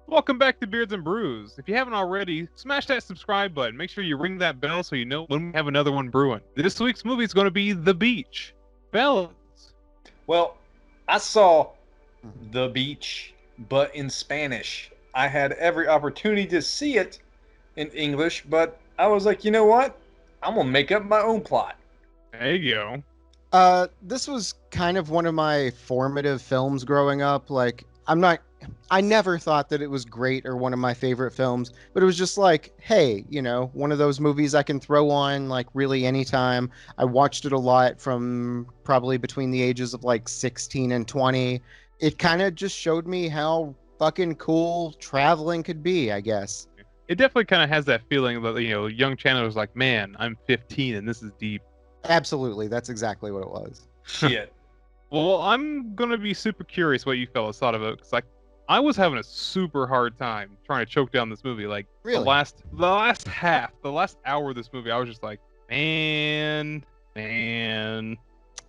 Welcome back to Beards and Brews. If you haven't already, smash that subscribe button. Make sure you ring that bell so you know when we have another one brewing. This week's movie is going to be The Beach. Fellas. Well, I saw The Beach, but in Spanish. I had every opportunity to see it in English, but I was like, you know what? I'm gonna make up my own plot. There you go. This was kind of one of my formative films growing up. I never thought that it was great or one of my favorite films, but it was just like, hey, one of those movies I can throw on like really anytime. I watched it a lot from probably between the ages of like 16 and 20. It kind of just showed me how fucking cool traveling could be, I guess. It definitely kind of has that feeling that, young Chandler was like, man, I'm 15 and this is deep. Absolutely. That's exactly what it was. Shit. Well, I'm going to be super curious what you fellas thought of it. Because, I was having a super hard time trying to choke down this movie. Really? The last hour of this movie, I was just like, man.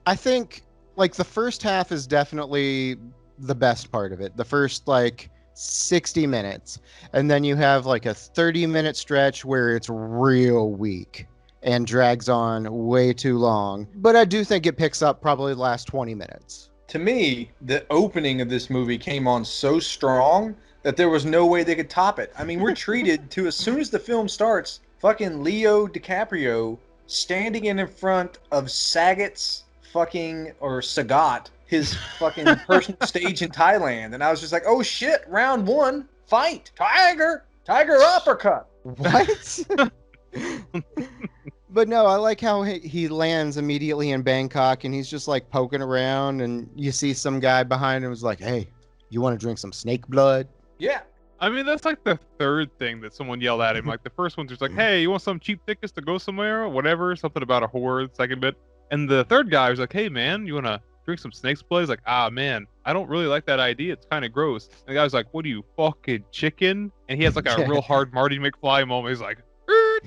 I think like the first half is definitely the best part of it. The first 60 minutes. And then you have like a 30-minute stretch where it's real weak and drags on way too long. But I do think it picks up probably the last 20 minutes. To me, the opening of this movie came on so strong that there was no way they could top it. I mean, we're treated to, as soon as the film starts, fucking Leo DiCaprio standing in front of Sagat's Sagat, his fucking personal stage in Thailand. And I was just like, oh shit, round one, fight, tiger uppercut. What? But no, I like how he lands immediately in Bangkok and he's just like poking around and you see some guy behind him who's like, hey, you want to drink some snake blood? Yeah. I mean, that's like the third thing that someone yelled at him. Like, the first one's just like, hey, you want some cheap tickets to go somewhere or whatever? Something about a whore, the second bit. And the third guy was like, hey, man, you want to drink some snake's blood? He's like, ah, man, I don't really like that idea. It's kind of gross. And the guy's like, what are you, fucking chicken? And he has like a real hard Marty McFly moment. He's like,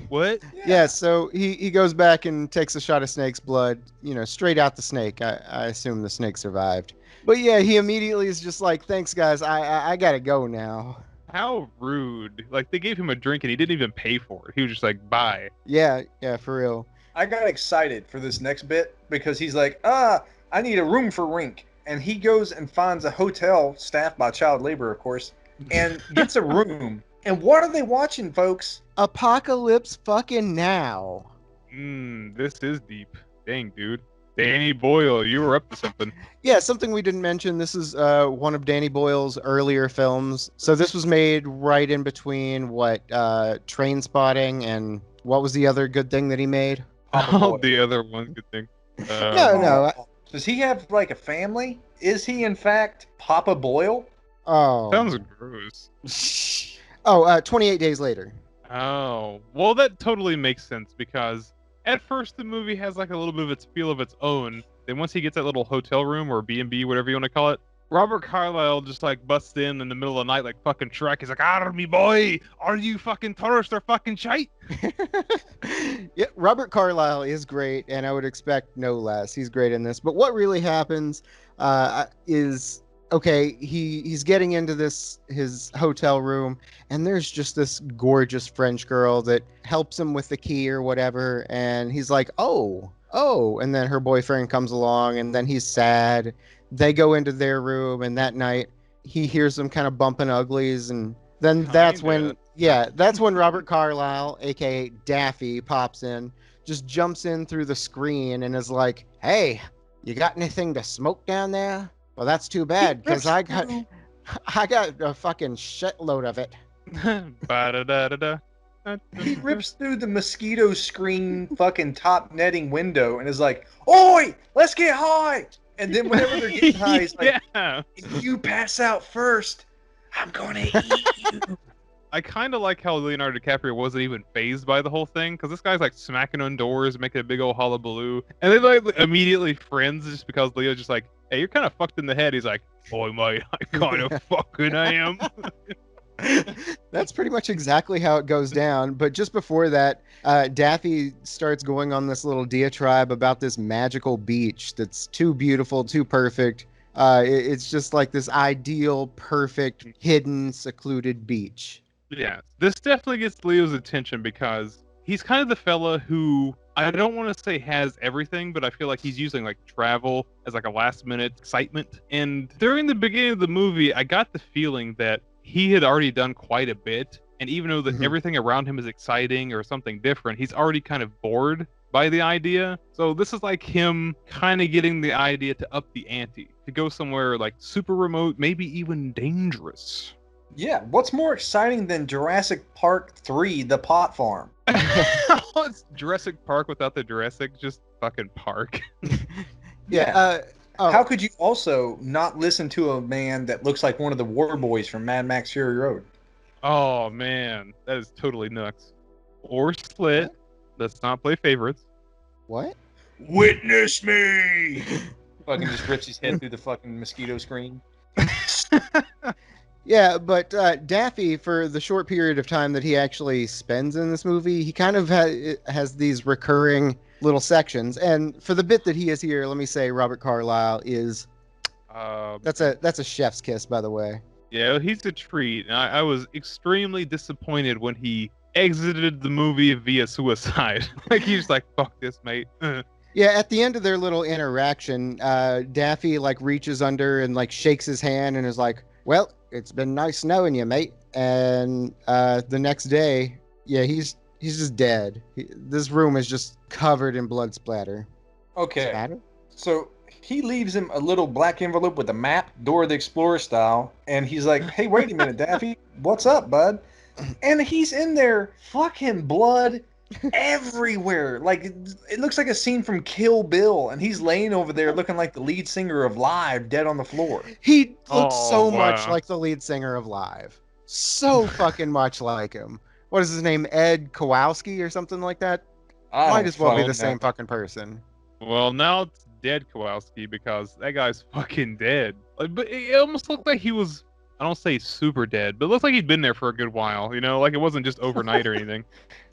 what? Yeah, so he goes back and takes a shot of snake's blood, straight out the snake. I assume the snake survived. But yeah, he immediately is just like, thanks, guys. I gotta go now. How rude. Like, they gave him a drink and he didn't even pay for it. He was just like, bye. Yeah, for real. I got excited for this next bit because he's like, I need a room for Rink. And he goes and finds a hotel staffed by child labor, of course, and gets a room. And what are they watching, folks? Apocalypse fucking Now. This is deep. Dang, dude. Danny Boyle, you were up to something. Yeah, something we didn't mention. This is one of Danny Boyle's earlier films. So this was made right in between Train Spotting and what was the other good thing that he made? The other one good thing. No. Does he have like a family? Is he in fact Papa Boyle? Oh. Sounds gross. 28 Days Later. Oh, well, that totally makes sense because at first the movie has like a little bit of its feel of its own. Then once he gets that little hotel room or B&B, whatever you want to call it, Robert Carlyle just like busts in the middle of the night like fucking Shrek. He's like, "Arr, me boy, are you fucking tourist or fucking shite?" Yeah, Robert Carlyle is great, and I would expect no less. He's great in this. But what really happens is, okay, he's getting into his hotel room, and there's just this gorgeous French girl that helps him with the key or whatever, and he's like, oh, and then her boyfriend comes along, and then he's sad. They go into their room, and that night he hears them kind of bumping uglies, and then that's when Robert Carlyle, aka Daffy, pops in, just jumps in through the screen and is like, hey, you got anything to smoke down there? Well, that's too bad, because I got a fucking shitload of it. Ba-da-da-da-da. He rips through the mosquito screen fucking top netting window and is like, oi, let's get high. And then whenever they're getting high, he's like, Yeah. if you pass out first, I'm going to eat you. I kind of like how Leonardo DiCaprio wasn't even phased by the whole thing, because this guy's like smacking on doors, making a big old hullabaloo, and they like immediately friends just because Leo's just like, hey, you're kind of fucked in the head. He's like, boy, mate, I kind of fucking am. That's pretty much exactly how it goes down. But just before that, Daffy starts going on this little diatribe about this magical beach that's too beautiful, too perfect, It's just like this ideal, perfect, hidden, secluded beach. Yeah, this definitely gets Leo's attention because he's kind of the fella who I don't want to say has everything, but I feel like he's using like travel as like a last minute excitement. And during the beginning of the movie, I got the feeling that he had already done quite a bit. And even though that Mhm. everything around him is exciting or something different, he's already kind of bored by the idea. So this is like him kind of getting the idea to up the ante, to go somewhere like super remote, maybe even dangerous. Yeah, what's more exciting than Jurassic Park 3, The Pot Farm? It's Jurassic Park without the Jurassic, just fucking park. Yeah. How could you also not listen to a man that looks like one of the war boys from Mad Max Fury Road? Oh man, that is totally nuts. Or Slit. Let's not play favorites. What? Witness me! Fucking just rips his head through the fucking mosquito screen. Yeah, but Daffy, for the short period of time that he actually spends in this movie, he kind of has these recurring little sections. And for the bit that he is here, let me say Robert Carlyle is that's a chef's kiss, by the way. Yeah, he's a treat. And I was extremely disappointed when he exited the movie via suicide. Like he's like, "Fuck this, mate." Yeah, at the end of their little interaction, Daffy like reaches under and like shakes his hand and is like, "Well, it's been nice knowing you, mate." And the next day, yeah, he's just dead. This room is just covered in blood splatter. Okay, Splatter? so he leaves him a little black envelope with a map, Dora the Explorer style, and he's like, "Hey, wait a minute, Daffy, what's up, bud?" And he's in there, fucking blood everywhere. Like it looks like a scene from Kill Bill, and he's laying over there looking like the lead singer of Live, dead on the floor. He looks Oh, so much wow. like the lead singer of Live. So fucking much like him. What is his name? Ed Kowalski or something like that? I Might don't as well be fucking the know. same fucking person. Well, now it's dead Kowalski because that guy's fucking dead. Like, but it almost looked like he was. I don't say super dead, but it looked like he'd been there for a good while. You know, like it wasn't just overnight or anything.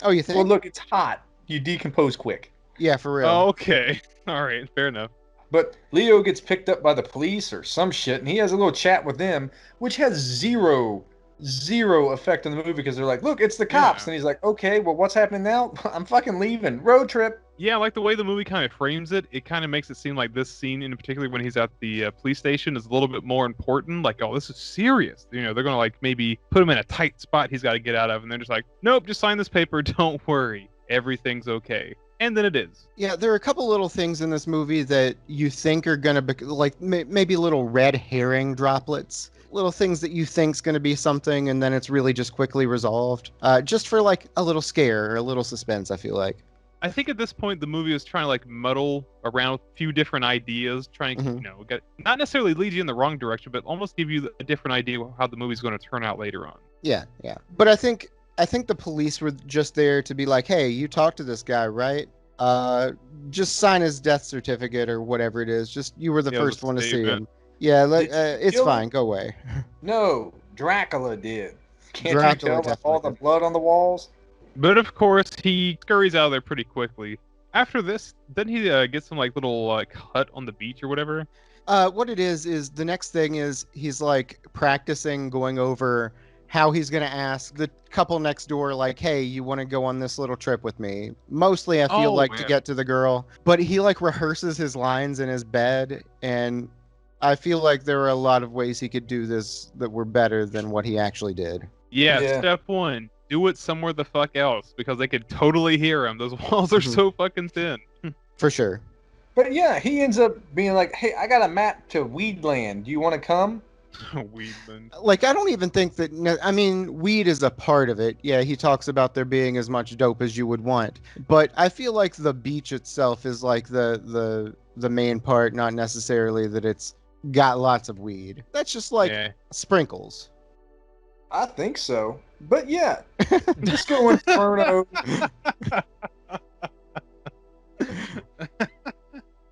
Oh, you think? Well, look, it's hot. You decompose quick. Yeah, for real. Oh, okay. All right. Fair enough. But Leo gets picked up by the police or some shit, and he has a little chat with them, which has zero effect on the movie because they're like, "Look, it's the cops," Yeah. and he's like, "Okay, well, what's happening now? I'm fucking leaving. Road trip." Yeah, I like the way the movie kind of frames it. It kind of makes it seem like this scene, in particular when he's at the police station, is a little bit more important. Like, oh, this is serious. You know, they're gonna like maybe put him in a tight spot he's got to get out of, and they're just like, nope, just sign this paper. Don't worry, everything's okay. And then it is. Yeah, there are a couple little things in this movie that you think are gonna be like maybe little red herring droplets, little things that you think's gonna be something, and then it's really just quickly resolved, just for like a little scare or a little suspense. I feel like. I think at this point the movie is trying to like muddle around a few different ideas, trying to Mhm. you know get not necessarily lead you in the wrong direction, but almost give you a different idea of how the movie's going to turn out later on. Yeah, yeah. But I think the police were just there to be like, hey, you talked to this guy, right? Just sign his death certificate or whatever it is. Just you were the Yeah, first the one to see statement. him. Yeah, Did you it's kill him? fine. Go away. No, Dracula did. Can't Dracula you tell by all the definitely blood on the walls? But of course, he scurries out of there pretty quickly. After this, then he gets some like little hut on the beach or whatever. What it is the next thing is he's like practicing going over how he's gonna ask the couple next door, like, hey, you want to go on this little trip with me? Mostly, I feel Oh, like to yeah. get to the girl, but he like rehearses his lines in his bed, and I feel like there are a lot of ways he could do this that were better than what he actually did. Yeah, Yeah. step one, do it somewhere the fuck else because they could totally hear him. Those walls are Mhm. so fucking thin. For sure. But yeah, he ends up being like, "Hey, I got a map to Weedland. Do you want to come?" Weedman. Like, I don't even think that. I mean, weed is a part of it. Yeah, he talks about there being as much dope as you would want, but I feel like the beach itself is like the main part, not necessarily that it's got lots of weed. That's just like Yeah. sprinkles. I think so. But yeah, Disco Inferno.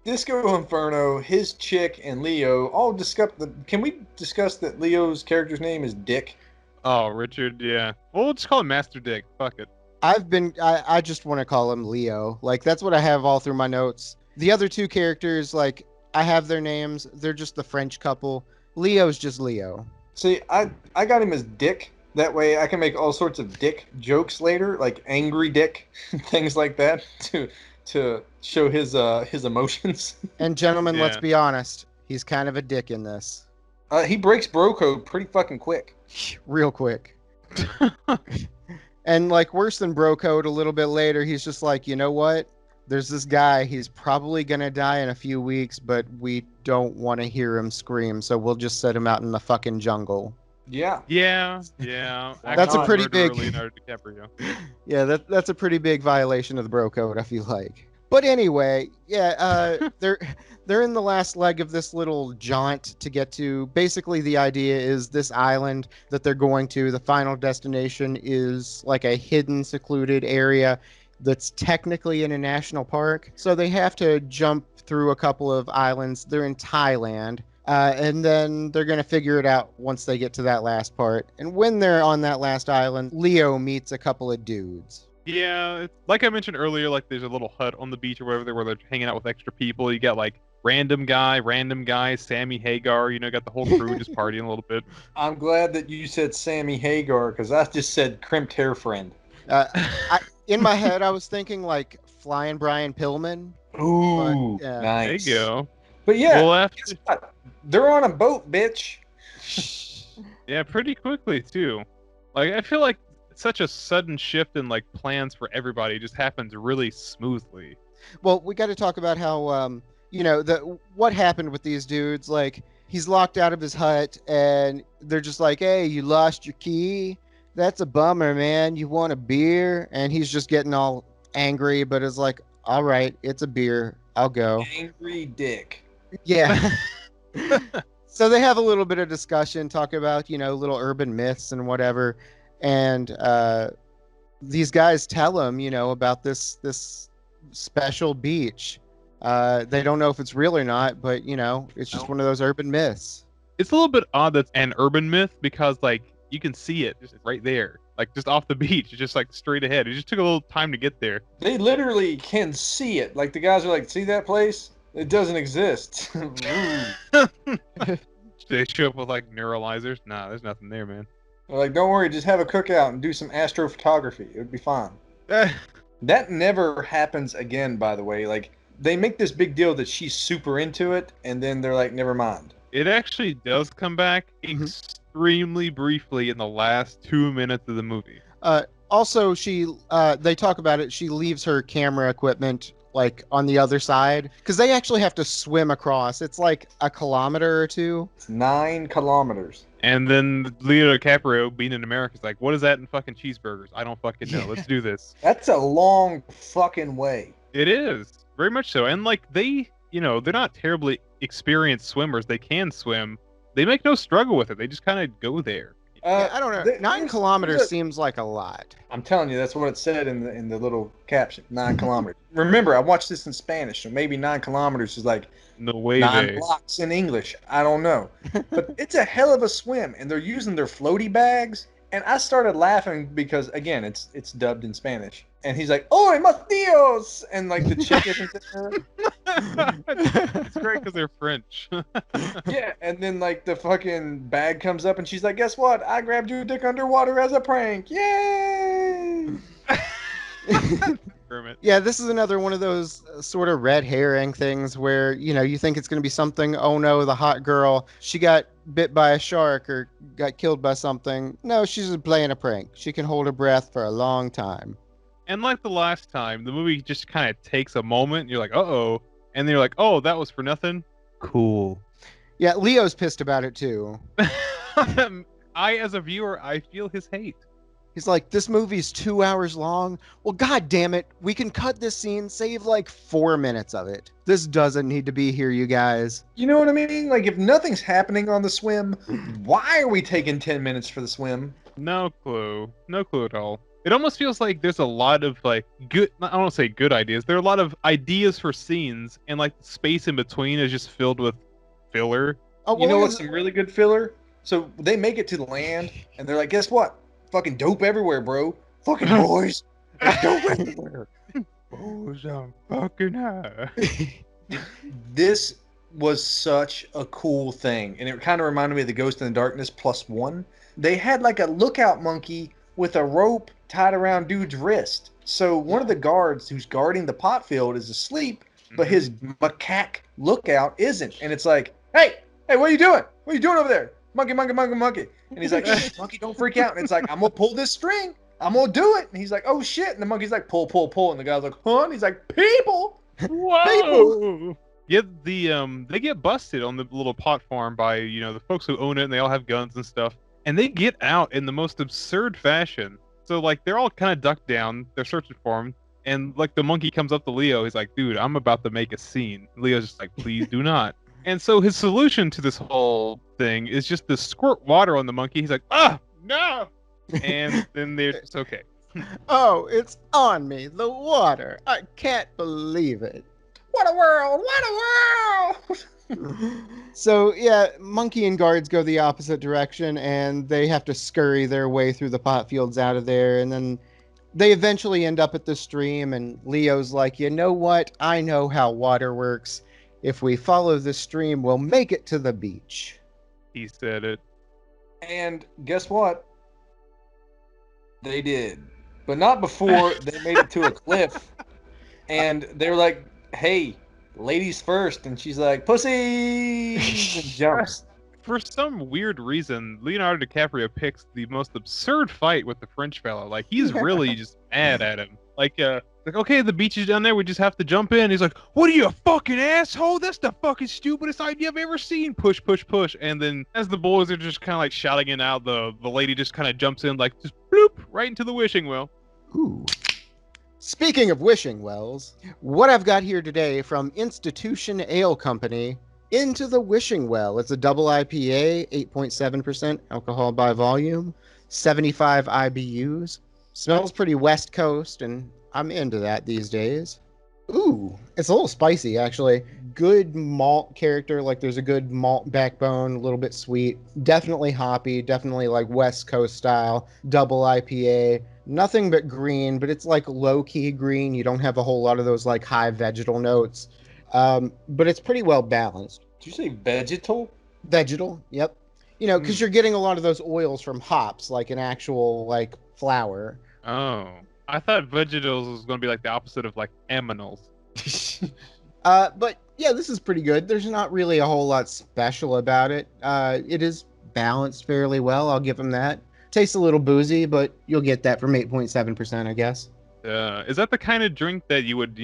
Disco Inferno, his chick, and Leo all discuss the. Can we discuss that Leo's character's name is Dick? Oh, Richard, yeah. Well, we'll just call him Master Dick. Fuck it. I just want to call him Leo. Like, that's what I have all through my notes. The other two characters, like, I have their names. They're just the French couple. Leo's just Leo. See, I got him as Dick. That way I can make all sorts of dick jokes later, like angry dick, things like that, to show his emotions. And gentlemen, let's Yeah. be honest. He's kind of a dick in this. He breaks bro code pretty fucking quick. Real quick. And like worse than bro code, a little bit later, he's just like, you know what? There's this guy. He's probably gonna die in a few weeks, but we don't want to hear him scream, so we'll just set him out in the fucking jungle. Yeah. Yeah. That's a not pretty Murderer big. Leonardo DiCaprio. Yeah, that's a pretty big violation of the bro code, I feel like. But anyway, yeah, they're in the last leg of this little jaunt to get to. Basically, the idea is this island that they're going to, the final destination is like a hidden, secluded area that's technically in a national park. So they have to jump through a couple of islands. They're in Thailand. And then they're going to figure it out once they get to that last part. And when they're on that last island, Leo meets a couple of dudes. Yeah, like I mentioned earlier, like there's a little hut on the beach or whatever where they're hanging out with extra people. You got like random guy, Sammy Hagar. You know, got the whole crew just partying a little bit. I'm glad that you said Sammy Hagar because I just said crimped hair friend. In my head, I was thinking like Flying Brian Pillman. Ooh, yeah. nice. There you go. But yeah, Well, after, guess what? They're on a boat, bitch. yeah, pretty quickly too. Like I feel like such a sudden shift in like plans for everybody just happens really smoothly. Well, we got to talk about how what happened with these dudes. Like he's locked out of his hut, and they're just like, "Hey, you lost your key. That's a bummer, man. You want a beer?" And he's just getting all angry, but is like, "All right, it's a beer. I'll go." Angry dick. Yeah. So they have a little bit of discussion, talk about, little urban myths and whatever. And these guys tell him, about this special beach. They don't know if it's real or not, but, it's just one of those urban myths. It's a little bit odd that's an urban myth because like you can see it just right there. Like just off the beach, it's just like straight ahead. It just took a little time to get there. They literally can see it. Like the guys are like, "See that place? It doesn't exist." Ooh. They show up with like neuralizers. Nah, there's nothing there, man. They're like, "Don't worry, just have a cookout and do some astrophotography. It would be fine." That never happens again, by the way. Like, they make this big deal that she's super into it, and then they're like, "Never mind." It actually does come back extremely briefly in the last 2 minutes of the movie. Also, they talk about it. She leaves her camera equipment like on the other side because they actually have to swim across. It's like a kilometer or two. It's 9 kilometers. And then Leo DiCaprio, being in America, is like, "What is that in fucking cheeseburgers? I don't fucking know. Let's do this." That's a long fucking way. It is very much so, and like they're not terribly experienced swimmers. They can swim. They make no struggle with it. They just kind of go there. I don't know. 9 kilometers seems like a lot. I'm telling you, that's what it said in the little caption. 9 kilometers. Remember, I watched this in Spanish, so maybe 9 kilometers is like No way. 9 blocks in English. I don't know, but it's a hell of a swim, and they're using their floaty bags. And I started laughing because again, it's dubbed in Spanish, and he's like, "Oh, mas Dios!" and like the chick isn't there. It's great because they're French. Yeah, and then like the fucking bag comes up, and she's like, "Guess what? I grabbed your dick underwater as a prank. Yay!" Yeah, this is another one of those sort of red herring things where, you think it's going to be something. Oh no, the hot girl, she got bit by a shark or got killed by something. No, she's just playing a prank. She can hold her breath for a long time. And like the last time, the movie just kind of takes a moment. And you're like, "Uh-oh," and then you're like, "Oh, that was for nothing." Cool. Yeah, Leo's pissed about it too. As a viewer, I feel his hate. He's like, "This movie's 2 hours long. Well, god damn it. We can cut this scene, save like 4 minutes of it. This doesn't need to be here, you guys." You know what I mean? Like, if nothing's happening on the swim, why are we taking 10 minutes for the swim? No clue. No clue at all. It almost feels like there's a lot of like good, I don't want to say good ideas. There are a lot of ideas for scenes, and like the space in between is just filled with filler. Oh, You know what's some really good filler? So they make it to the land, and they're like, "Guess what? Fucking dope everywhere, bro. Fucking boys. There's dope everywhere." Boys, I'm fucking high. This was such a cool thing, and it kind of reminded me of the Ghost in the Darkness +1. They had like a lookout monkey with a rope tied around dude's wrist. So one of the guards who's guarding the pot field is asleep, but his macaque lookout isn't. And it's like, hey, what are you doing? What are you doing over there? Monkey, monkey, monkey, monkey. And he's like, shh, monkey, don't freak out. And it's like, I'm going to pull this string. I'm going to do it. And he's like, oh, shit. And the monkey's like, pull, pull, pull. And the guy's like, huh? And he's like, people. Whoa! Yeah, they get busted on the little pot farm by, the folks who own it, and they all have guns and stuff. And they get out in the most absurd fashion. So, like, they're all kind of ducked down. They're searching for him. And, like, the monkey comes up to Leo. He's like, dude, I'm about to make a scene. Leo's just like, please do not. And so his solution to this whole thing is just to squirt water on the monkey. He's like, no! And then they're just okay. Oh, it's on me. The water. I can't believe it. What a world! What a world! So, yeah, monkey and guards go the opposite direction, and they have to scurry their way through the pot fields out of there, and then they eventually end up at the stream, and Leo's like, you know what? I know how water works. If we follow the stream, we'll make it to the beach. He said it. And guess what? They did. But not before they made it to a cliff. And they were like, hey, ladies first. And she's like, pussy! And jumps. For some weird reason, Leonardo DiCaprio picks the most absurd fight with the French fella. Like, he's really just mad at him. Like, okay, the beach is down there. We just have to jump in. He's like, what are you, a fucking asshole? That's the fucking stupidest idea I've ever seen. Push, push, push. And then as the boys are just kind of like shouting it out, the lady just kind of jumps in like, just bloop, right into the wishing well. Ooh. Speaking of wishing wells, what I've got here today from Institution Ale Company, Into the Wishing Well. It's a double IPA, 8.7% alcohol by volume, 75 IBUs. Smells pretty West Coast, and I'm into that these days. Ooh, it's a little spicy, actually. Good malt character, like there's a good malt backbone, a little bit sweet. Definitely hoppy, definitely like West Coast style, double IPA. Nothing but green, but it's like low-key green. You don't have a whole lot of those like high vegetal notes. But it's pretty well balanced. Did you say vegetal? Vegetal, yep. You know, because you're getting a lot of those oils from hops, like an actual like flower. Oh, I thought vegetals was going to be like the opposite of like aminals. But yeah, this is pretty good. There's not really a whole lot special about it. It is balanced fairly well. I'll give them that. Tastes a little boozy, but you'll get that from 8.7%, I guess. Is that the kind of drink that you would,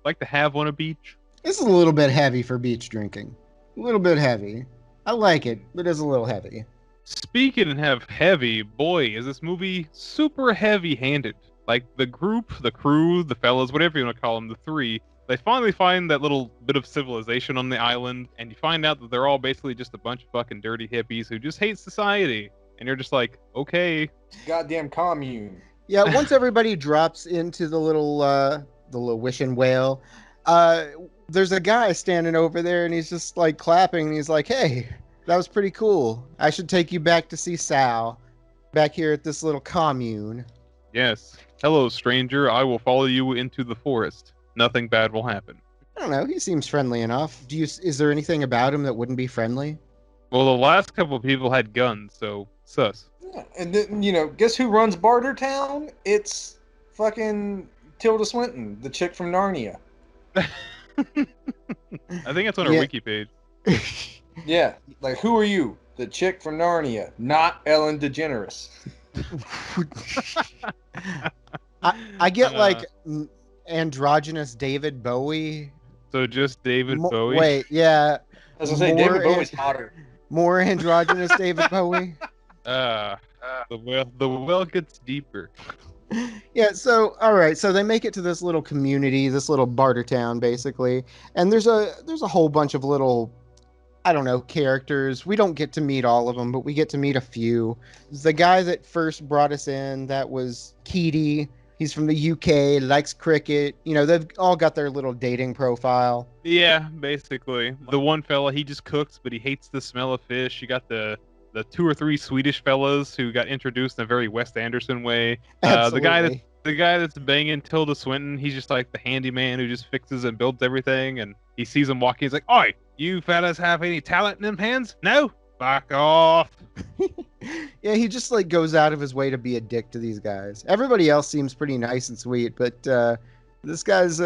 like to have on a beach? It's a little bit heavy for beach drinking. A little bit heavy. I like it, but it's a little heavy. Speaking of heavy, boy, is this movie super heavy-handed. Like, the group, the crew, the fellas, whatever you want to call them, the three, they finally find that little bit of civilization on the island, and you find out that they're all basically just a bunch of fucking dirty hippies who just hate society. And you're just like, okay. Goddamn commune. Yeah, once everybody drops into the little wishing whale, there's a guy standing over there, and he's just like clapping, and he's like, hey, that was pretty cool. I should take you back to see Sal, back here at this little commune. Yes. Hello, stranger. I will follow you into the forest. Nothing bad will happen. I don't know. He seems friendly enough. Is there anything about him that wouldn't be friendly? Well, the last couple of people had guns, so sus. Yeah, and then, guess who runs Bartertown? It's fucking Tilda Swinton, the chick from Narnia. I think it's on her wiki page. Yeah, like, who are you? The chick from Narnia, not Ellen DeGeneres. I get like androgynous David Bowie. So just David Bowie? Wait, yeah. As I say, David Bowie's hotter. More androgynous David Bowie. The well gets deeper. Yeah, so all right, so they make it to this little community, this little barter town, basically, and there's a whole bunch of little, I don't know, characters. We don't get to meet all of them, but we get to meet a few. The guy that first brought us in, that was Keaty. He's from the UK, likes cricket. They've all got their little dating profile. Yeah, basically. The one fella, he just cooks, but he hates the smell of fish. You got the 2 or 3 Swedish fellas who got introduced in a very Wes Anderson way. The The guy that's banging Tilda Swinton, he's just like the handyman who just fixes and builds everything. And he sees him walking. He's like, "Oi, you fellas have any talent in them hands? No? Fuck off." Yeah, he just like goes out of his way to be a dick to these guys. Everybody else seems pretty nice and sweet, but this guy's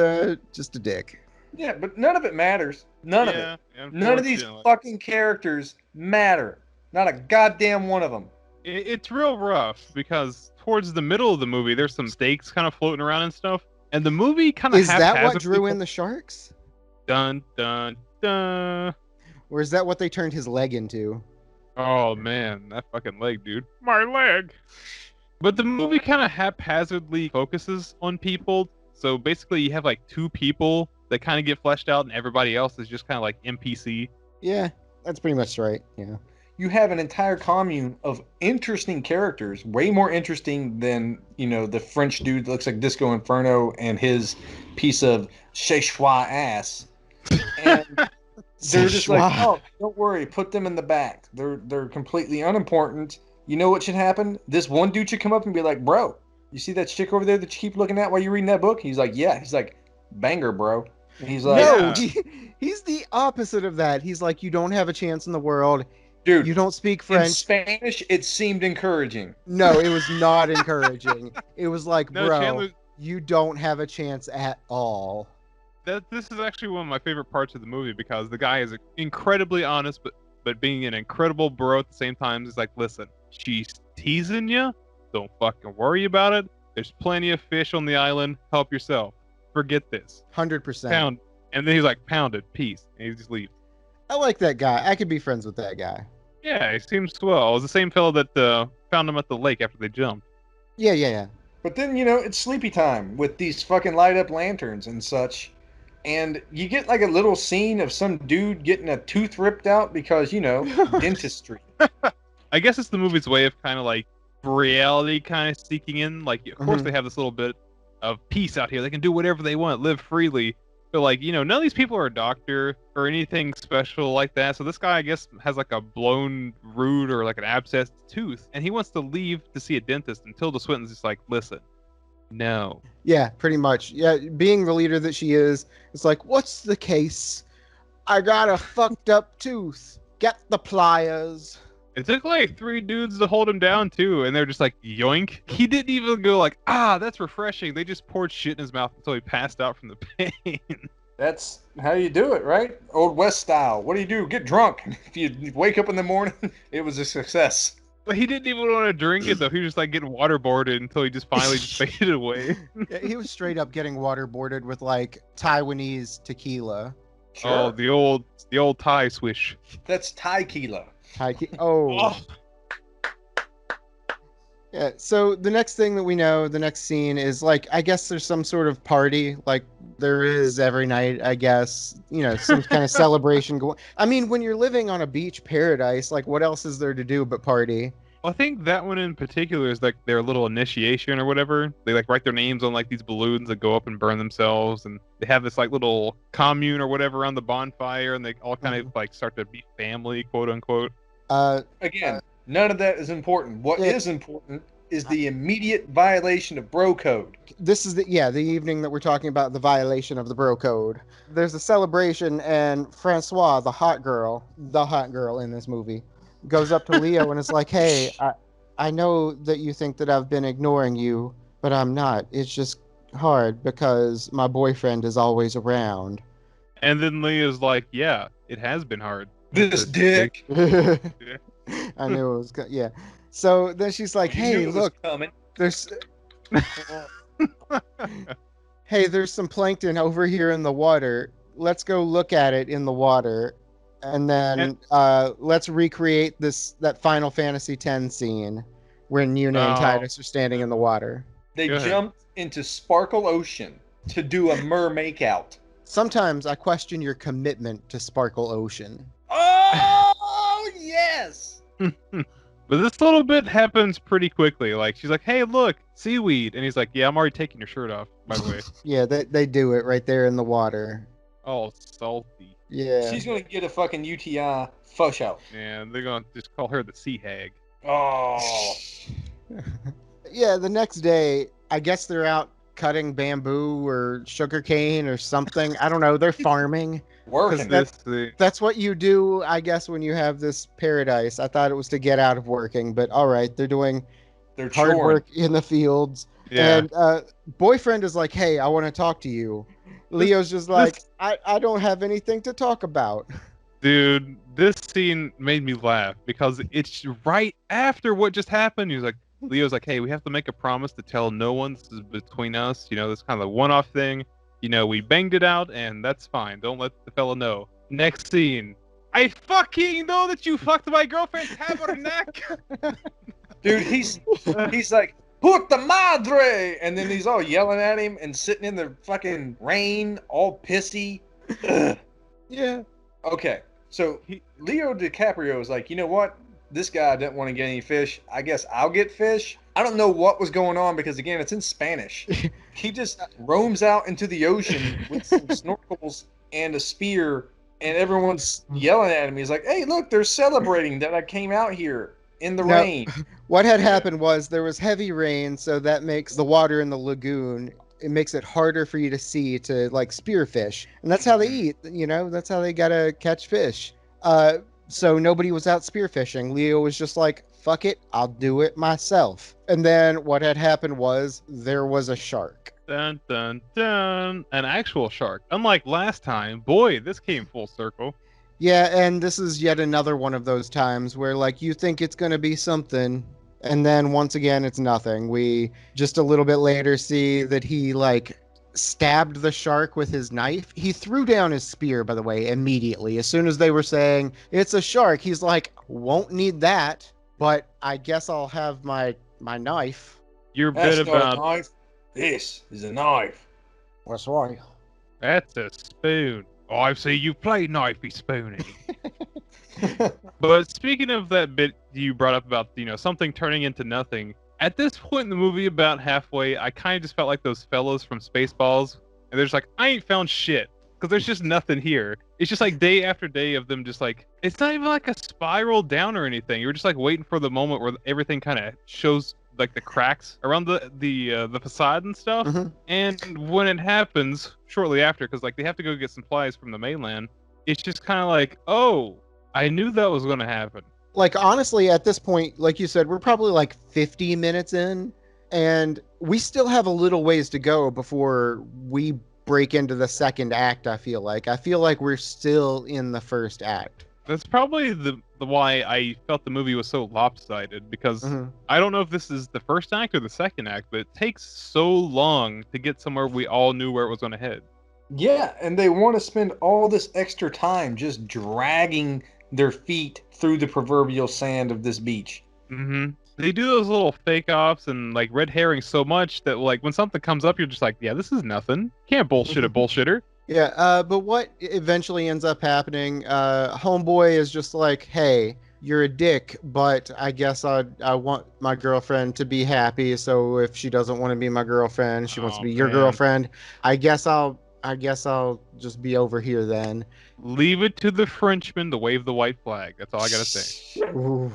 just a dick. Yeah, but none of it matters. None of it. None of these fucking characters matter. Not a goddamn one of them. It's real rough because towards the middle of the movie, there's some stakes kind of floating around and stuff. And the movie kind of Is that what drew in the sharks? Dun, dun, dun. Or is that what they turned his leg into? Oh, man, that fucking leg, dude. My leg. But the movie kind of haphazardly focuses on people. So basically, you have like two people that kind of get fleshed out, and everybody else is just kind of like NPC. Yeah, that's pretty much right. Yeah. You have an entire commune of interesting characters, way more interesting than, the French dude that looks like Disco Inferno and his piece of Szechuan ass. And they're just like, oh, don't worry, put them in the back. They're completely unimportant. You know what should happen? This one dude should come up and be like, bro, you see that chick over there that you keep looking at while you're reading that book? He's like, yeah. He's like, banger, bro. And he's like, no, he's the opposite of that. He's like, you don't have a chance in the world. Dude, you don't speak French. In Spanish, it seemed encouraging. No, it was not encouraging. It was like, no, bro, Chandler, you don't have a chance at all. This is actually one of my favorite parts of the movie because the guy is incredibly honest, but being an incredible bro at the same time. He's like, listen, she's teasing you. Don't fucking worry about it. There's plenty of fish on the island. Help yourself. Forget this. 100%. Pound. And then he's like, pound it. Peace. And he just leaves. I like that guy. I could be friends with that guy. Yeah, he seems swell. It was the same fellow that found him at the lake after they jumped. Yeah. But then, it's sleepy time with these fucking light up lanterns and such. And you get like a little scene of some dude getting a tooth ripped out because, dentistry. I guess it's the movie's way of kind of like reality kind of seeking in. Like, of course, they have this little bit of peace out here. They can do whatever they want, live freely. But like, none of these people are a doctor or anything special like that. So this guy, I guess, has like a blown root or like an abscessed tooth, and he wants to leave to see a dentist. And Tilda Swinton's just like, listen, no. Yeah, pretty much. Yeah, being the leader that she is, it's like, what's the case? I got a fucked up tooth. Get the pliers. It took like 3 dudes to hold him down too, and they're just like, yoink. He didn't even go like, that's refreshing. They just poured shit in his mouth until he passed out from the pain. That's how you do it, right? Old West style. What do? Get drunk. If you wake up in the morning, it was a success. But he didn't even want to drink it though. He was just like getting waterboarded until he just finally just faded away. Yeah, he was straight up getting waterboarded with like Taiwanese tequila. Sure. Oh, the old Thai swish. That's tequila. Oh. Yeah, so the next thing that we know, the next scene is like, I guess there's some sort of party, like there is every night, I guess, some kind of celebration going. I mean, when you're living on a beach paradise, like what else is there to do but party? Well, I think that one in particular is like their little initiation or whatever. They like write their names on like these balloons that go up and burn themselves, and they have this like little commune or whatever around the bonfire, and they all kind of like start to be family, quote unquote. Again, none of that is important. What is important is the immediate violation of bro code. This is the evening that we're talking about, the violation of the bro code. There's a celebration, and Francois, the hot girl in this movie, goes up to Leo and is like, hey, I know that you think that I've been ignoring you, but I'm not. It's just hard because my boyfriend is always around. And then Leo's like, yeah, it has been hard. This dick. I knew it was good. Yeah. So then she's like, hey, look, there's there's some plankton over here in the water. Let's go look at it in the water. And then let's recreate that Final Fantasy X scene when Yuna and Titus are standing in the water. They jumped into Sparkle Ocean to do a makeout. Sometimes I question your commitment to Sparkle Ocean. Oh, yes! But this little bit happens pretty quickly. Like, she's like, hey, look, seaweed. And he's like, yeah, I'm already taking your shirt off, by the way. Yeah, they do it right there in the water. Oh, salty. Yeah. She's going to get a fucking UTI for sure. And they're going to just call her the sea hag. Oh. Yeah, the next day, I guess they're out cutting bamboo or sugarcane or something. I don't know. They're farming. Working. That's what you do, I guess, when you have this paradise. I thought it was to get out of working, but all right, they're doing They're hard choring. work in the fields. Yeah. And boyfriend is like, hey, I want to talk to you. Leo's just like, I don't have anything to talk about. Dude, this scene made me laugh because it's right after what just happened. Leo's like, hey, we have to make a promise to tell no one this is between us. You know, this kind of one-off thing. You know, we banged it out and that's fine. Don't let the fella know. Next scene. I fucking know that you fucked my girlfriend's tabernacle. Dude, he's like, puta madre! And then he's all yelling at him and sitting in the fucking rain, all pissy. Ugh. Yeah. Okay, so Leo DiCaprio is like, you know what? This guy didn't want to get any fish. I guess I'll get fish. I don't know what was going on because, again, it's in Spanish. He just roams out into the ocean with some snorkels and a spear, and everyone's yelling at him. He's like, hey, look, they're celebrating that I came out here in the rain. What had happened was there was heavy rain, so that makes the water in the lagoon, it makes it harder for you to see to like spearfish. And that's how they eat, you know, that's how they gotta catch fish. So nobody was out spearfishing. Leo was just like, fuck it, I'll do it myself. And then what had happened was there was a shark. Dun, dun, dun. An actual shark. Unlike last time, boy, this came full circle. Yeah, and this is yet another one of those times where like you think it's going to be something, and then once again it's nothing. We just a little bit later see that he like stabbed the shark with his knife. He threw down his spear, by the way, immediately. As soon as they were saying it's a shark, he's like, won't need that, but I guess I'll have my knife. Your That's bit not a about knife. This is a knife. That's right. that's a spoon. Oh, I see you play knifey spoony. But speaking of that bit you brought up about, you know, something turning into nothing, at this point in the movie, about halfway, I kind of just felt like those fellows from Spaceballs, and they're just like, I ain't found shit, because there's just nothing here. It's just like day after day of them just like, it's not even like a spiral down or anything. You're just like waiting for the moment where everything kind of shows like the cracks around the facade and stuff. Mhm. And when it happens shortly after, because like they have to go get supplies from the mainland, it's just kind of like, oh, I knew that was going to happen. Like, honestly, at this point, like you said, we're probably like 50 minutes in, and we still have a little ways to go before we break into the second act. I feel like we're still in the first act. That's probably the why I felt the movie was so lopsided, because Mhm. I don't know if this is the first act or the second act, but it takes so long to get somewhere we all knew where it was going to head. Yeah, and they want to spend all this extra time just dragging their feet through the proverbial sand of this beach. Mm-hmm. They do those little fake offs and like red herrings so much that like when something comes up, you're just like, yeah, this is nothing. Can't bullshit a bullshitter. Yeah, but what eventually ends up happening, Homeboy is just like, hey, you're a dick, but I guess I want my girlfriend to be happy, so if she doesn't want to be my girlfriend, she wants to be your man. girlfriend, I guess I'll just be over here then. Leave it to the Frenchman to wave the white flag. That's all I gotta say. Ooh.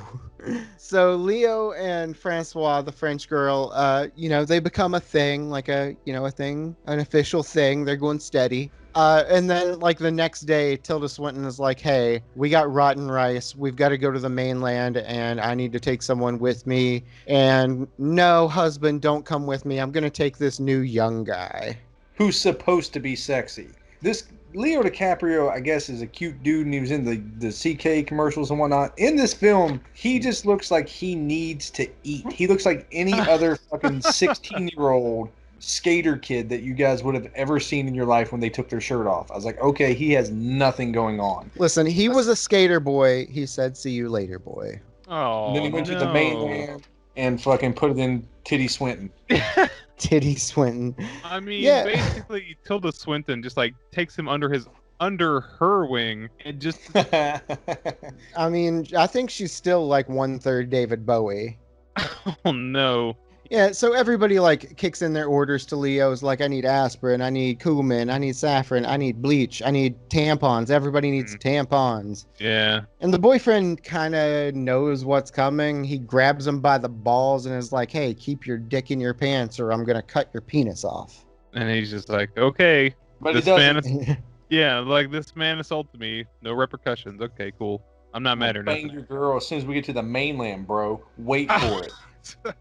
So Leo and Francois, the French girl, they become a thing, like a thing, an official thing. They're going steady. And then like the next day, Tilda Swinton is like, hey, we got rotten rice. We've got to go to the mainland and I need to take someone with me. And no, husband, don't come with me. I'm going to take this new young guy. Who's supposed to be sexy. This Leo DiCaprio, I guess, is a cute dude, and he was in the CK commercials and whatnot. In this film, he just looks like he needs to eat. He looks like any other fucking 16-year-old skater kid that you guys would have ever seen in your life when they took their shirt off. I was like, okay, he has nothing going on. Listen, he was a skater boy. He said, see you later, boy. Oh, And then he went to the mainland and fucking put it in Titty Swinton. Titty Swinton. I mean, Yeah. basically, Tilda Swinton just like takes him under her wing and just I mean, I think she's still like 1/3 David Bowie. oh no. Yeah, so everybody like kicks in their orders to Leo's like, I need aspirin, I need cumin, I need saffron, I need bleach, I need tampons. Everybody needs tampons. Yeah. And the boyfriend kind of knows what's coming. He grabs him by the balls and is like, hey, keep your dick in your pants or I'm going to cut your penis off. And he's just like, okay, But this he doesn't. man, yeah, like this man assaulted me, no repercussions. Okay, cool. I'm not mad or Bang nothing. your girl as soon as we get to the mainland, bro. Wait for it.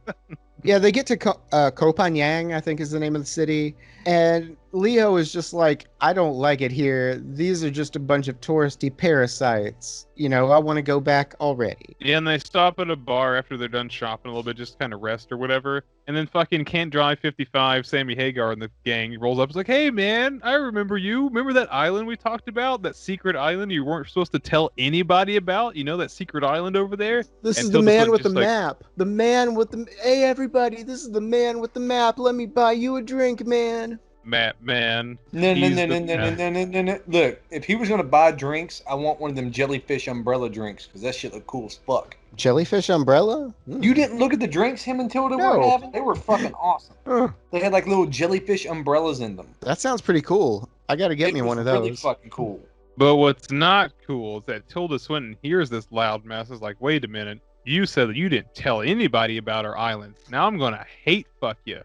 Yeah, they get to Koh Phangan, I think is the name of the city. And Leo is just like, I don't like it here. These are just a bunch of touristy parasites. You know, I want to go back already. Yeah, and they stop at a bar after they're done shopping a little bit, just kind of rest or whatever. And then fucking Can't Drive 55, Sammy Hagar and the gang rolls up. It's like, hey man, I remember you. Remember that island we talked about? That secret island you weren't supposed to tell anybody about? You know that secret island over there? This And is the Tilda man Swinton with the just like, map. The man with the... Hey, everybody, this is the man with the map. Let me buy you a drink, man. Matt, man. No, no, he's no, the- no, no, no, no, no, no. Look, if he was gonna buy drinks, I want one of them jellyfish umbrella drinks because that shit look cool as fuck. Jellyfish umbrella? Mm. You didn't look at the drinks him and Tilda No. were having? They were fucking awesome. Huh. They had like little jellyfish umbrellas in them. That sounds pretty cool. I got to get It me was one of really those. fucking cool. But what's not cool is that Tilda Swinton hears this loud mess. Is like, wait a minute. You said that you didn't tell anybody about our island. Now I'm gonna hate fuck you.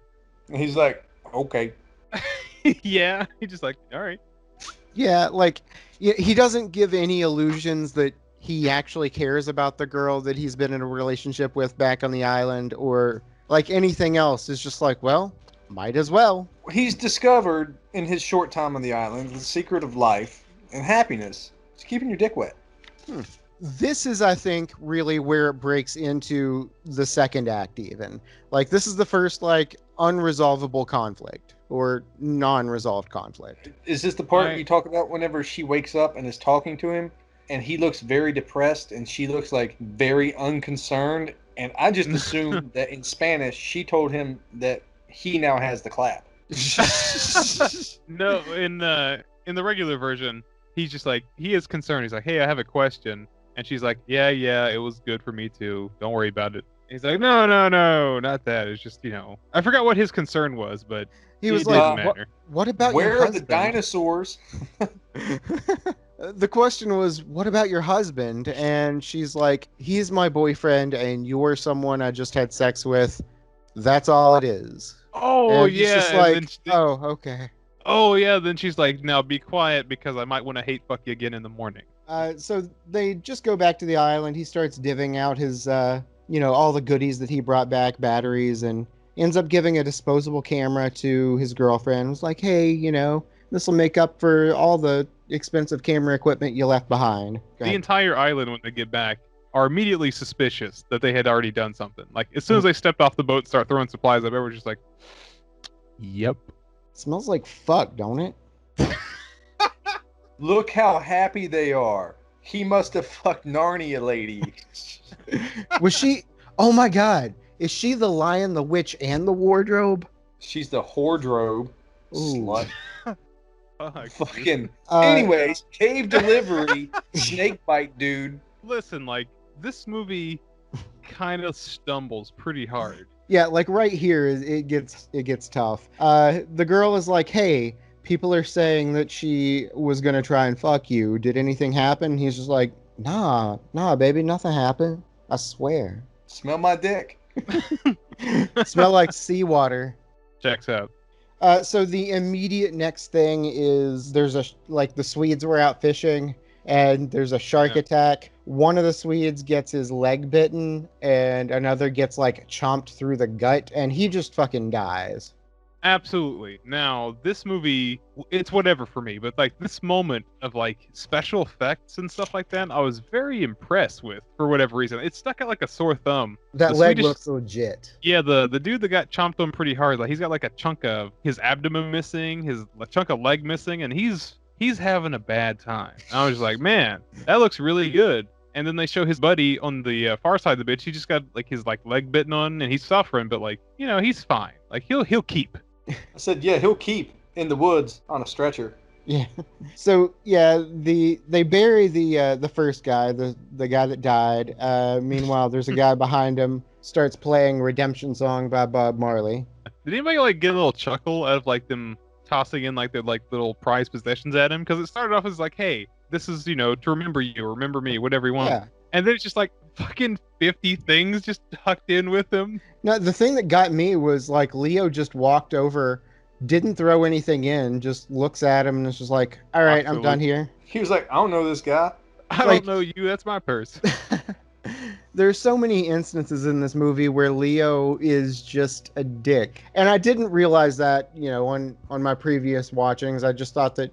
And he's like, okay. Yeah. He's just like, all right. Yeah, like he doesn't give any illusions that he actually cares about the girl that he's been in a relationship with back on the island or like anything else. It's just like, well, might as well. He's discovered in his short time on the island the secret of life and happiness. It's keeping your dick wet. This is, I think, really where it breaks into the second act even. Like, this is the first, like, unresolvable conflict or non-resolved conflict. Is this the part Right. you talk about whenever she wakes up and is talking to him and he looks very depressed and she looks like very unconcerned? And I just assumed that in Spanish she told him that he now has the clap. No, in the regular version, he's just like, he is concerned. He's like, hey, I have a question. And she's like, yeah, it was good for me too. Don't worry about it. He's like, no, not that. It's just, I forgot what his concern was, but He was it like, didn't what, matter. what about Where your are the husband? dinosaurs? The question was, what about your husband? And she's like, he's my boyfriend and you're someone I just had sex with. That's all it is. Oh, And he's yeah. just and like, then she- oh, okay. oh, yeah. Then she's like, now be quiet because I might want to hate fuck you again in the morning. So they just go back to the island. He starts divvying out his, all the goodies that he brought back, batteries, and ends up giving a disposable camera to his girlfriend. It's like, hey, this will make up for all the expensive camera equipment you left behind. Go The ahead. entire island, when they get back, are immediately suspicious that they had already done something. Like, as soon as they stepped off the boat and start throwing supplies up, everyone's just like, yep. Smells like fuck, don't it? Look how happy they are. He must have fucked Narnia lady. Was she? Oh my God! Is she the lion, the witch, and the wardrobe? She's the wardrobe. Ooh. Slut. Fuck. Fucking. Uh, Anyways, cave delivery, snake bite dude. Listen, like, this movie kind of stumbles pretty hard. Yeah, like right here, it gets tough. The girl is like, "Hey, people are saying that she was gonna try and fuck you. Did anything happen?" He's just like, Nah, baby, nothing happened. I swear. Smell my dick. Smell like seawater." Checks out. So the immediate next thing is the Swedes were out fishing and there's a shark Yeah. attack. One of the Swedes gets his leg bitten and another gets like chomped through the gut and he just fucking dies. Absolutely. Now, this movie, it's whatever for me, but like this moment of like special effects and stuff like that, I was very impressed with for whatever reason. It stuck out like a sore thumb. That The leg Swedish- looks legit. Yeah, the dude that got chomped on pretty hard, like he's got like a chunk of his abdomen missing, a chunk of leg missing, and he's having a bad time. I was just like, man, that looks really good. And then they show his buddy on the far side of the bitch. He just got like his like leg bitten on, and he's suffering, but like he's fine. Like he'll keep. I said, yeah, he'll keep in the woods on a stretcher. Yeah. So yeah, they bury the first guy, the guy that died. Meanwhile, there's a guy behind him starts playing Redemption Song by Bob Marley. Did anybody like get a little chuckle out of like them tossing in like their like little prized possessions at him? Because it started off as like, hey, this is, to remember you, remember me, whatever you want. Yeah. And then it's just like fucking 50 things just tucked in with him. Now, the thing that got me was like Leo just walked over, didn't throw anything in, just looks at him and is just like, all right, I'm done here. He was like, I don't know this guy. I Like- don't know you, that's my purse. There's so many instances in this movie where Leo is just a dick. And I didn't realize that, on my previous watchings. I just thought that,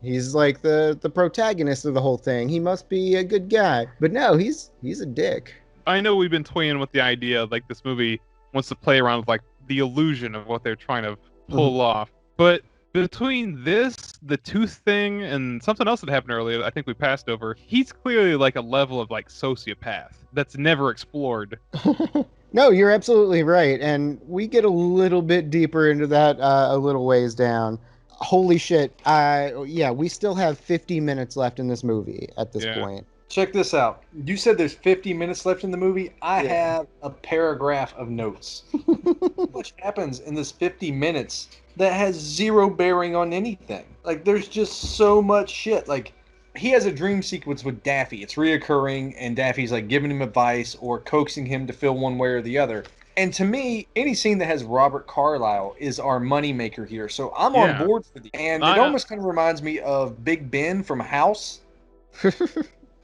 he's like the protagonist of the whole thing. He must be a good guy. But no, he's a dick. I know we've been toying with the idea like this movie wants to play around with like the illusion of what they're trying to pull off. But between this, the tooth thing, and something else that happened earlier, I think we passed over, he's clearly like a level of like sociopath that's never explored. No, you're absolutely right. And we get a little bit deeper into that a little ways down. Holy shit. We still have 50 minutes left in this movie at this point. Check this out. You said there's 50 minutes left in the movie. I have a paragraph of notes. What happens in this 50 minutes that has zero bearing on anything? Like, there's just so much shit. Like, he has a dream sequence with Daffy. It's reoccurring, and Daffy's, like, giving him advice or coaxing him to feel one way or the other. And to me, any scene that has Robert Carlyle is our moneymaker here. So I'm on board for the. And it almost kind of reminds me of Big Ben from House.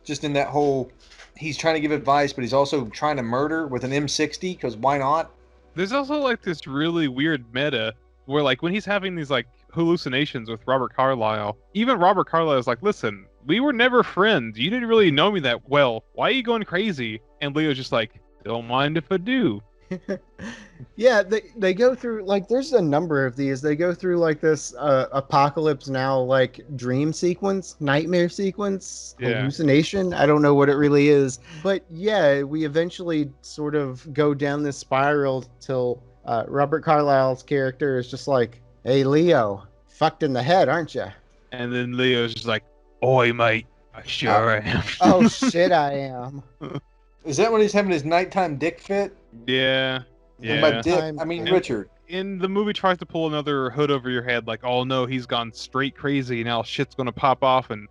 Just in that whole, he's trying to give advice, but he's also trying to murder with an M60, because why not? There's also like this really weird meta where like when he's having these like hallucinations with Robert Carlyle, even Robert Carlyle is like, listen, we were never friends. You didn't really know me that well. Why are you going crazy? And Leo's just like, don't mind if I do. Yeah, they go through, like, there's a number of these. They go through like this Apocalypse Now like dream sequence, nightmare sequence, hallucination. I don't know what it really is, but yeah, we eventually sort of go down this spiral till Robert Carlyle's character is just like, hey Leo, fucked in the head, aren't you? And then Leo's just like, oi mate, I sure am. Oh shit, I am. Is that when he's having his nighttime dick fit? Yeah. And by dick, I mean Richard. And the movie tries to pull another hood over your head, like, oh no, he's gone straight crazy, now shit's gonna pop off, and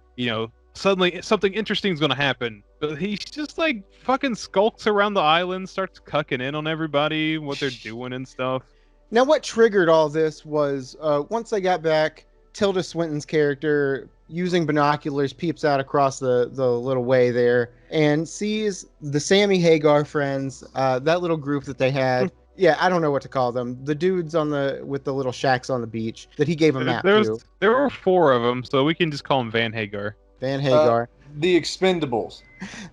suddenly something interesting's gonna happen. But he's just like fucking skulks around the island, starts cucking in on everybody, what they're doing and stuff. Now, what triggered all this was once they got back, Tilda Swinton's character, using binoculars, peeps out across the little way there and sees the Sammy Hagar friends, that little group that they had. Yeah, I don't know what to call them. The dudes with the little shacks on the beach that he gave a map to. There were 4 of them, so we can just call them Van Hagar. Van Hagar. The Expendables.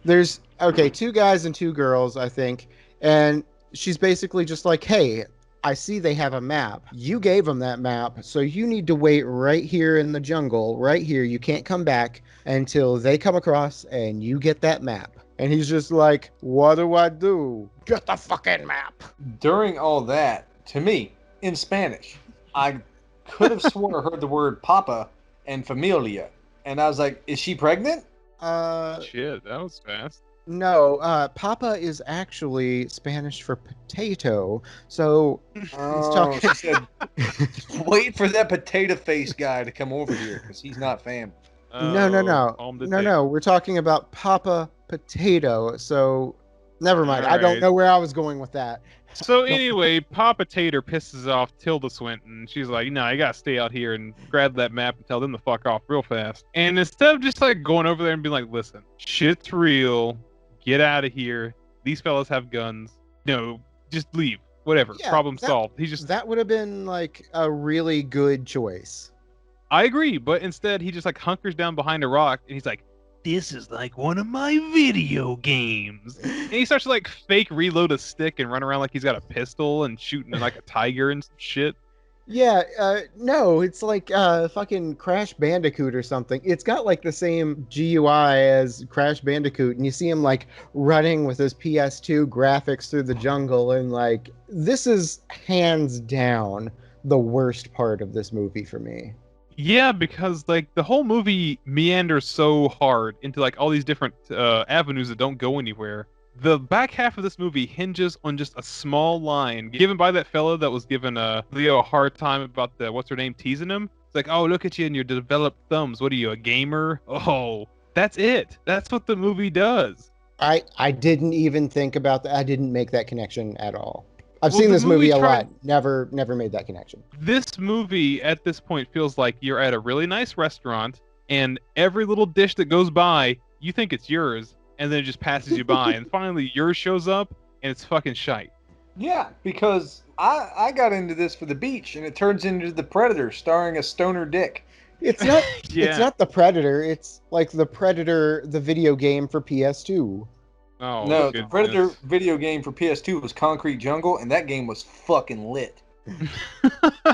There's 2 guys and 2 girls, I think, and she's basically just like, hey, I see they have a map. You gave them that map, so you need to wait right here in the jungle, right here. You can't come back until they come across and you get that map. And he's just like, what do I do? Get the fucking map. During all that, to me, in Spanish, I could have sworn I heard the word papa and familia. And I was like, is she pregnant? Shit, that was fast. No, papa is actually Spanish for potato. So he's talking. She said, wait for that potato face guy to come over here because he's not family. No. We're talking about Papa Potato. So never mind. I don't know where I was going with that. So anyway, Papa Tater pisses off Tilda Swinton. She's like, no, you gotta stay out here and grab that map and tell them to fuck off real fast. And instead of just like going over there and being like, listen, shit's real. Get out of here. These fellas have guns. No, just leave. Whatever. Yeah, problem solved. That would have been like a really good choice. I agree, but instead he just like hunkers down behind a rock and he's like, this is like one of my video games. And he starts to like fake reload a stick and run around like he's got a pistol and shooting like a tiger and some shit. Yeah, no, it's like fucking Crash Bandicoot or something. It's got like the same GUI as Crash Bandicoot, and you see him like running with his PS2 graphics through the jungle, and like this is hands down the worst part of this movie for me. Yeah, because like the whole movie meanders so hard into like all these different avenues that don't go anywhere. The back half of this movie hinges on just a small line given by that fellow that was giving Leo a hard time about the what's her name teasing him. It's like, oh, look at you and your developed thumbs. What are you, a gamer? Oh, that's it. That's what the movie does. I didn't even think about that. I didn't make that connection at all. I've Well, seen the this movie a tried- lot. Never made that connection. This movie at this point feels like you're at a really nice restaurant and every little dish that goes by, you think it's yours, and then it just passes you by, and finally yours shows up and it's fucking shite. Yeah, because I got into this for the beach, and it turns into The Predator, starring a stoner dick. It's not. Yeah. It's not The Predator. It's like The Predator, the video game for PS2. Oh, No, goodness. the Predator video game for PS2 was Concrete Jungle, and that game was fucking lit.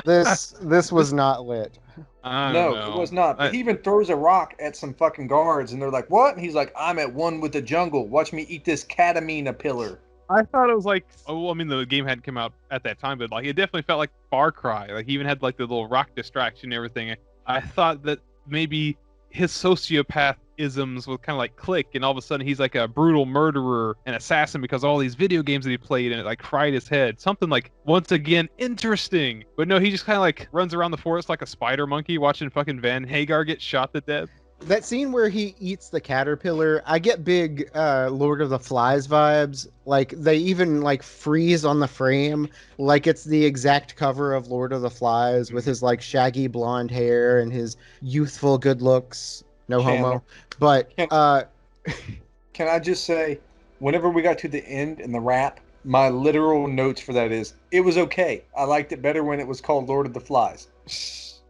This was not lit. I No, don't know. it was not. But he even throws a rock at some fucking guards, and they're like, "What?" And he's like, "I'm at one with the jungle. Watch me eat this catamina pillar." I thought it was like, oh, well, I mean, the game hadn't come out at that time, but like it definitely felt like Far Cry. Like he even had like the little rock distraction and everything. I thought that maybe his sociopath isms would kind of like click, and all of a sudden he's like a brutal murderer and assassin because of all these video games that he played, and it like fried his head. Something like, once again, interesting. But no, he just kind of like runs around the forest like a spider monkey watching fucking Van Hagar get shot to death. That scene where he eats the caterpillar, I get big Lord of the Flies vibes. Like they even like freeze on the frame, like it's the exact cover of Lord of the Flies with his like shaggy blonde hair and his youthful good looks. No homo. But Can I just say, whenever we got to the end and the rap, my literal notes for that is, it was okay. I liked it better when it was called Lord of the Flies.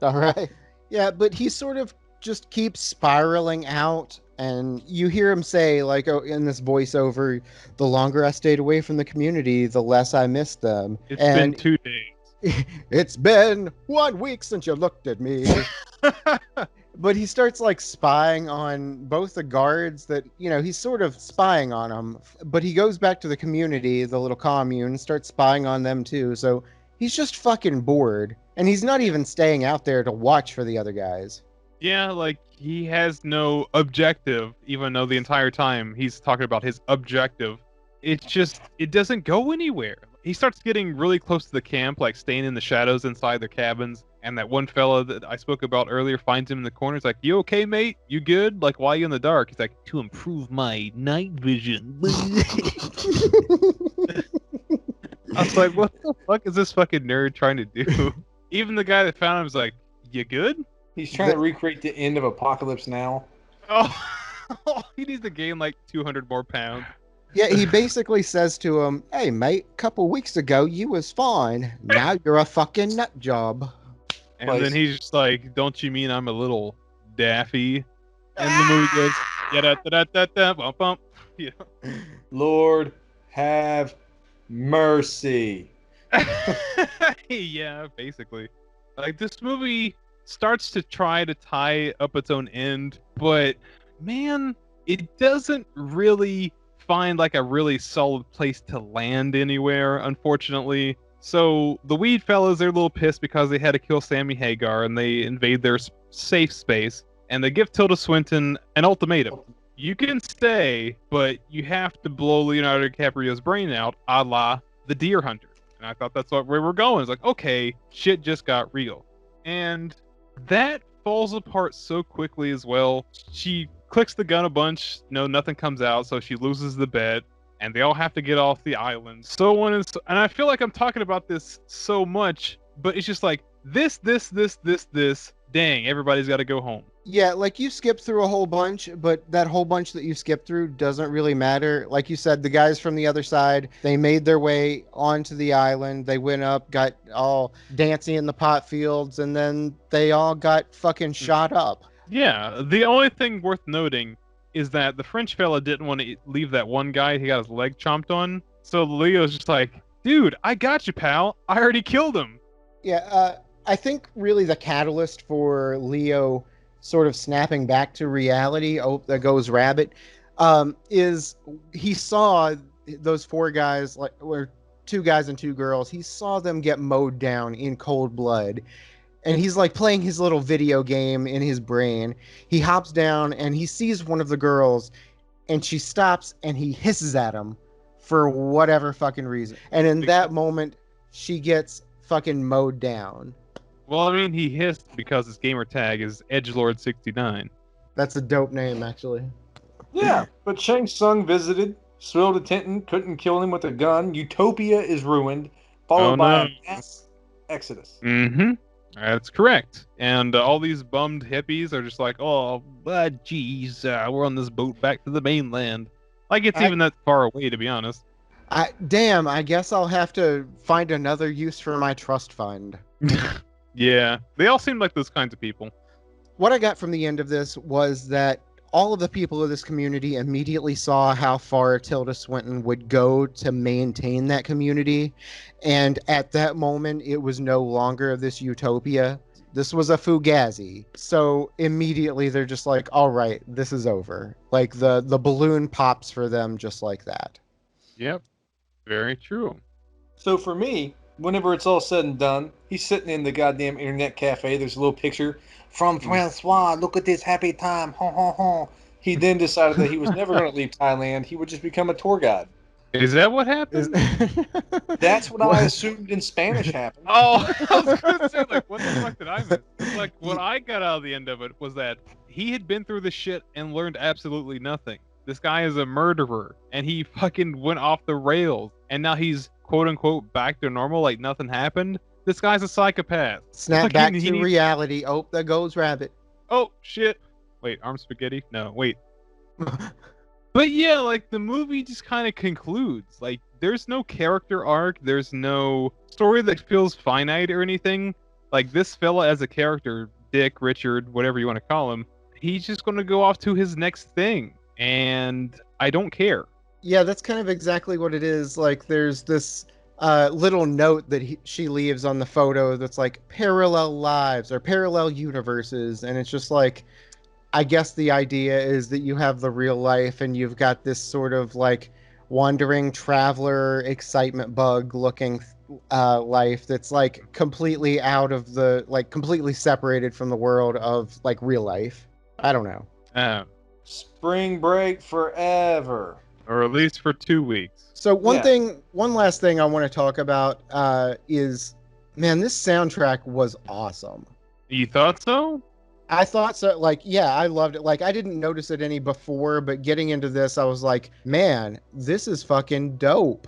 all right. Yeah, but he sort of just keeps spiraling out, and you hear him say, like, oh, in this voiceover, the longer I stayed away from the community, the less I missed them. It's been 2 days. It's been 1 week since you looked at me. But he starts like spying on both the guards that, you know, he's sort of spying on them, but he goes back to the community, the little commune, starts spying on them too. So he's just fucking bored, and he's not even staying out there to watch for the other guys. Yeah, like he has no objective, even though the entire time he's talking about his objective. It's just, it doesn't go anywhere. He starts getting really close to the camp, like staying in the shadows inside their cabins. And that one fella that I spoke about earlier finds him in the corner. He's like, "You okay, mate? You good? Like, why are you in the dark?" He's like, "To improve my night vision." I was like, what the fuck is this fucking nerd trying to do? Even the guy that found him was like, "You good?" He's trying to recreate the end of Apocalypse Now. Oh, he needs to gain like 200 more pounds. Yeah, he basically says to him, "Hey, mate, couple weeks ago you was fine. Now you're a fucking nut job." And then he's just like, "Don't you mean I'm a little daffy?" And the movie goes, "Da-da-da-da-da, bump bump." Yeah. Lord have mercy. Yeah, basically. Like this movie starts to try to tie up its own end, but man, it doesn't really find like a really solid place to land anywhere, unfortunately. So the weed fellas, they're a little pissed because they had to kill Sammy Hagar, and they invade their safe space, and they give Tilda Swinton an ultimatum. You can stay, but you have to blow Leonardo DiCaprio's brain out, a la The Deer Hunter. And I thought that's what we were going. It's like, okay, shit just got real. And that falls apart so quickly as well. She clicks the gun a bunch, no, nothing comes out, so she loses the bet. And they all have to get off the island. So on and so, and I feel like I'm talking about this so much, but it's just like this. Dang, everybody's got to go home. Yeah, like you skipped through a whole bunch, but that whole bunch that you skipped through doesn't really matter. Like you said, the guys from the other side, they made their way onto the island. They went up, got all dancing in the pot fields, and then they all got fucking shot up. Yeah, the only thing worth noting is that the French fella didn't want to leave that one guy. He got his leg chomped on. So Leo's just like, "Dude, I got you, pal. I already killed him." Yeah, I think really the catalyst for Leo sort of snapping back to reality, oh, there goes Rabbit, is he saw those 4 guys, like, or 2 guys and 2 girls, he saw them get mowed down in cold blood. And he's like playing his little video game in his brain. He hops down and he sees one of the girls, and she stops and he hisses at him for whatever fucking reason. And in that moment, she gets fucking mowed down. Well, I mean, he hissed because his gamer tag is Edgelord69. That's a dope name, actually. Yeah, but Shang Tsung visited, spilled a tent, couldn't kill him with a gun. Utopia is ruined, followed by a mass exodus. Mm-hmm. That's correct. And all these bummed hippies are just like, oh, geez, we're on this boat back to the mainland. Like, it's even that far away, to be honest. Damn, I guess I'll have to find another use for my trust fund. Yeah, they all seem like those kinds of people. What I got from the end of this was that all of the people of this community immediately saw how far Tilda Swinton would go to maintain that community. And at that moment, it was no longer this utopia. This was a fugazi. So immediately they're just like, all right, this is over. Like the balloon pops for them just like that. Yep, very true. So for me, whenever it's all said and done, he's sitting in the goddamn internet cafe. There's a little picture from Francois. Look at this happy time. Ha ha ha. He then decided that he was never going to leave Thailand. He would just become a tour guide. Is that what happened? That's what I assumed in Spanish happened. Oh, I was going to say, like, what the fuck did I miss? Like, what I got out of the end of it was that he had been through the shit and learned absolutely nothing. This guy is a murderer, and he fucking went off the rails, and now he's quote-unquote back to normal, like nothing happened. This guy's a psychopath. Snap back to reality. Oh, there goes Rabbit. Oh, shit. Wait, arm spaghetti? No, wait. But yeah, like, the movie just kind of concludes. Like, there's no character arc. There's no story that feels finite or anything. Like, this fella as a character, Dick, Richard, whatever you want to call him, he's just going to go off to his next thing. And I don't care. Yeah, that's kind of exactly what it is. Like, there's this little note that she leaves on the photo that's like parallel lives or parallel universes. And it's just like, I guess the idea is that you have the real life and you've got this sort of like wandering traveler excitement bug looking life that's like completely out of the, like completely separated from the world of like real life. I don't know. Spring break forever. Or at least for 2 weeks. So one last thing I want to talk about is, man, this soundtrack was awesome. You thought so? I thought so. Like, yeah, I loved it. Like, I didn't notice it any before, but getting into this, I was like, man, this is fucking dope.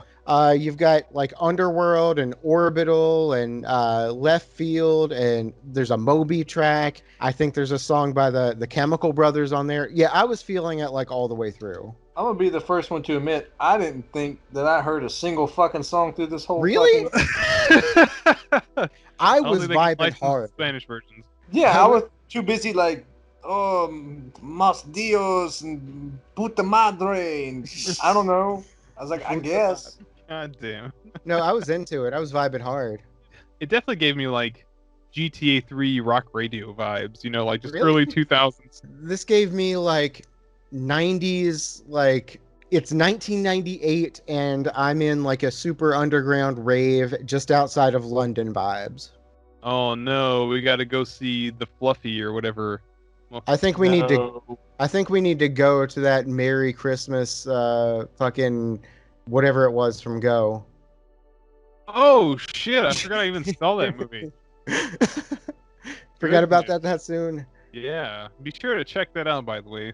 You've got like Underworld and Orbital and Left Field, and there's a Moby track. I think there's a song by the Chemical Brothers on there. Yeah, I was feeling it like all the way through. I'm gonna be the first one to admit I didn't think that I heard a single fucking song through this whole. Really? I was vibing hard. Spanish versions. Yeah, I was too busy like, Mas Dios and Puta Madre, and I don't know. I was like, I guess. God damn. No, I was into it. I was vibing hard. It definitely gave me like GTA 3 rock radio vibes, you know, like just Really? early 2000s. This gave me like 90s, like it's 1998 and I'm in like a super underground rave just outside of London vibes. Oh no, we got to go see the Fluffy or whatever. I think we need to go to that Merry Christmas fucking whatever it was from Go. Oh shit, I forgot I even saw that movie. Forgot about that soon. Yeah, be sure to check that out, by the way.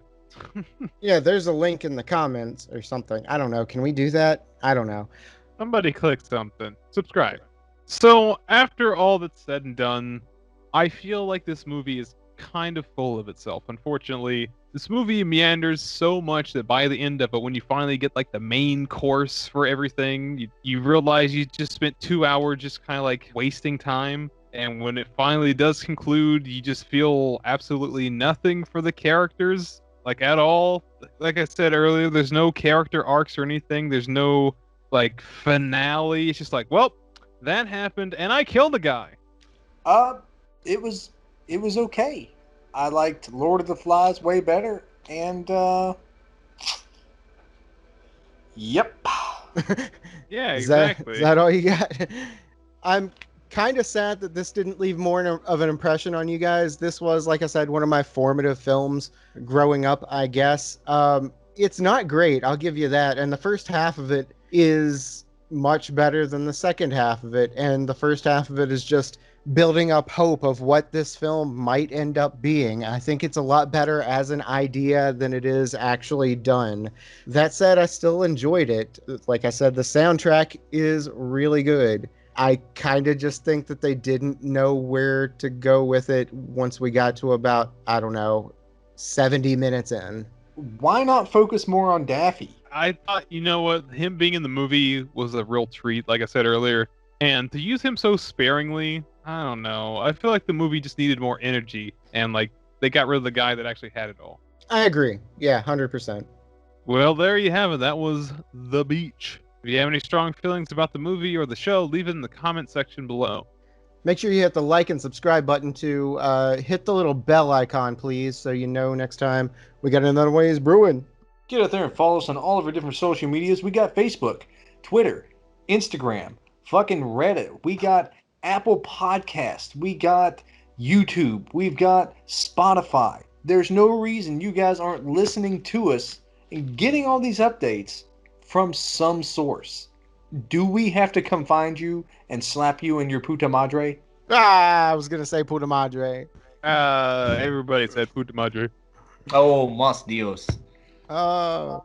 Yeah, there's a link in the comments or something. I don't know. Can we do that? I don't know. Somebody click something. Subscribe. So, after all that's said and done, I feel like this movie is kind of full of itself. Unfortunately, this movie meanders so much that by the end of it, when you finally get like the main course for everything, you realize you just spent 2 hours just kind of like wasting time. And when it finally does conclude, you just feel absolutely nothing for the characters, like at all. Like I said earlier, there's no character arcs or anything. There's no like finale. It's just like, well, that happened and I killed a guy. It was okay. I liked Lord of the Flies way better, and yep. Yeah, exactly. Is that all you got? I'm kind of sad that this didn't leave more of an impression on you guys. This was, like I said, one of my formative films growing up, I guess. it's not great, I'll give you that. And the first half of it is much better than the second half of it. And the first half of it is just building up hope of what this film might end up being. I think it's a lot better as an idea than it is actually done. That said, I still enjoyed it. Like I said, the soundtrack is really good. I kind of just think that they didn't know where to go with it once we got to about, I don't know, 70 minutes in. Why not focus more on Daffy? I thought, you know what, him being in the movie was a real treat, like I said earlier. And to use him so sparingly, I don't know. I feel like the movie just needed more energy, and like they got rid of the guy that actually had it all. I agree. Yeah, 100%. Well, there you have it. That was The Beach. If you have any strong feelings about the movie or the show, leave it in the comment section below. Make sure you hit the like and subscribe button to hit the little bell icon, please, so you know next time we got another Ways Brewing. Get out there and follow us on all of our different social medias. We got Facebook, Twitter, Instagram, fucking Reddit. We got Apple Podcast. We got YouTube. We've got Spotify. There's no reason you guys aren't listening to us and getting all these updates from some source. Do we have to come find you and slap you in your puta madre? I was going to say puta madre. Everybody said puta madre. Oh, mas Dios. Oh.